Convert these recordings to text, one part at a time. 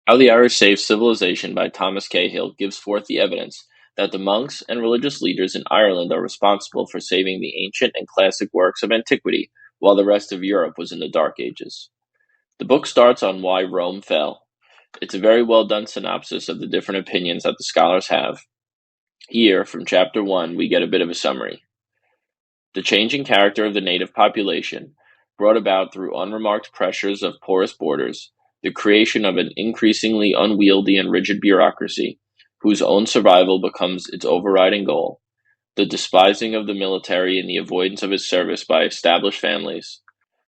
How the Irish Saved Civilization by Thomas Cahill gives forth the evidence that the monks and religious leaders in Ireland are responsible for saving the ancient and classic works of antiquity while the rest of Europe was in the Dark Ages. The book starts on why Rome fell. It's a very well done synopsis of the different opinions that the scholars have. Here, from chapter 1, we get a bit of a summary. The changing character of the native population, brought about through unremarked pressures of porous borders, the creation of an increasingly unwieldy and rigid bureaucracy, whose own survival becomes its overriding goal, the despising of the military and the avoidance of its service by established families,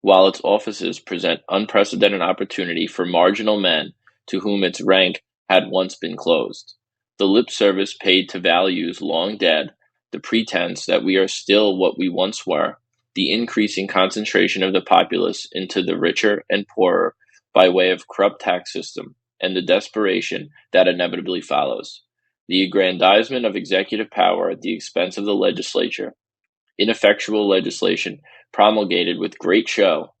while its offices present unprecedented opportunity for marginal men to whom its rank had once been closed, the lip service paid to values long dead, the pretense that we are still what we once were, the increasing concentration of the populace into the richer and poorer by way of corrupt tax system, and the desperation that inevitably follows, the aggrandizement of executive power at the expense of the legislature, ineffectual legislation promulgated with great show,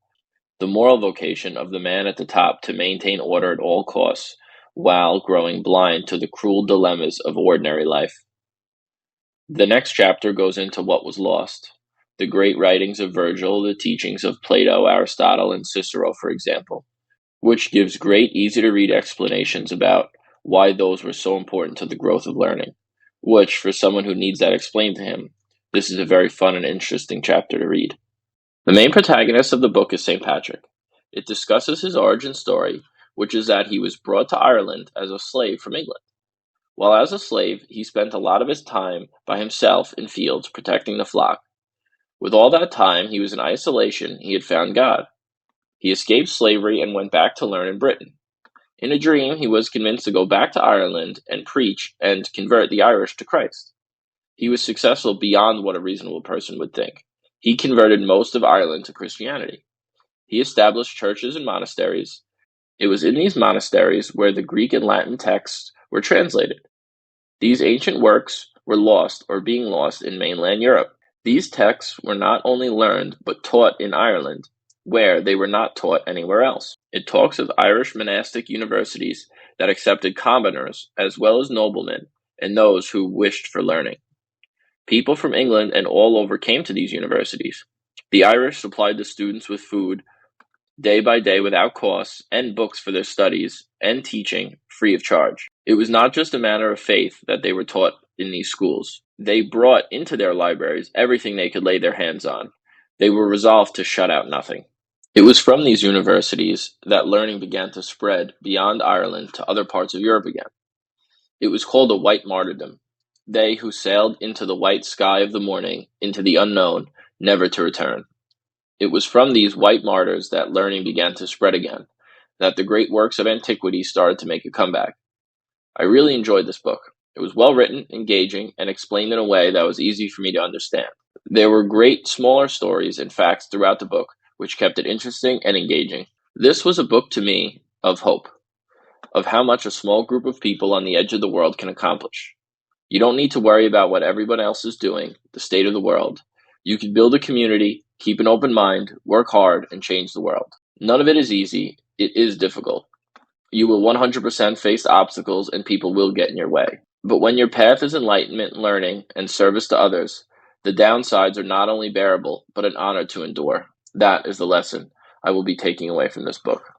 the moral vocation of the man at the top to maintain order at all costs, while growing blind to the cruel dilemmas of ordinary life. The next chapter goes into what was lost. The great writings of Virgil, the teachings of Plato, Aristotle, and Cicero, for example, which gives great, easy-to-read explanations about why those were so important to the growth of learning, which, for someone who needs that explained to him, this is a very fun and interesting chapter to read. The main protagonist of the book is St. Patrick. It discusses his origin story, which is that he was brought to Ireland as a slave from England. While as a slave, he spent a lot of his time by himself in fields protecting the flock. With all that time he was in isolation, he had found God. He escaped slavery and went back to learn in Britain. In a dream, he was convinced to go back to Ireland and preach and convert the Irish to Christ. He was successful beyond what a reasonable person would think. He converted most of Ireland to Christianity. He established churches and monasteries. It was in these monasteries where the Greek and Latin texts were translated. These ancient works were lost or being lost in mainland Europe. These texts were not only learned but taught in Ireland, where they were not taught anywhere else. It talks of Irish monastic universities that accepted commoners as well as noblemen and those who wished for learning. People from England and all over came to these universities. The Irish supplied the students with food day by day without costs, and books for their studies and teaching free of charge. It was not just a matter of faith that they were taught in these schools. They brought into their libraries everything they could lay their hands on. They were resolved to shut out nothing. It was from these universities that learning began to spread beyond Ireland to other parts of Europe again. It was called a white martyrdom. They who sailed into the white sky of the morning, into the unknown, never to return. It was from these white martyrs that learning began to spread again, that the great works of antiquity started to make a comeback. I really enjoyed this book. It was well written, engaging, and explained in a way that was easy for me to understand. There were great smaller stories and facts throughout the book, which kept it interesting and engaging. This was a book to me of hope, of how much a small group of people on the edge of the world can accomplish. You don't need to worry about what everyone else is doing, the state of the world. You can build a community, keep an open mind, work hard, and change the world. None of it is easy. It is difficult. You will 100% face obstacles and people will get in your way. But when your path is enlightenment, learning, and service to others, the downsides are not only bearable, but an honor to endure. That is the lesson I will be taking away from this book.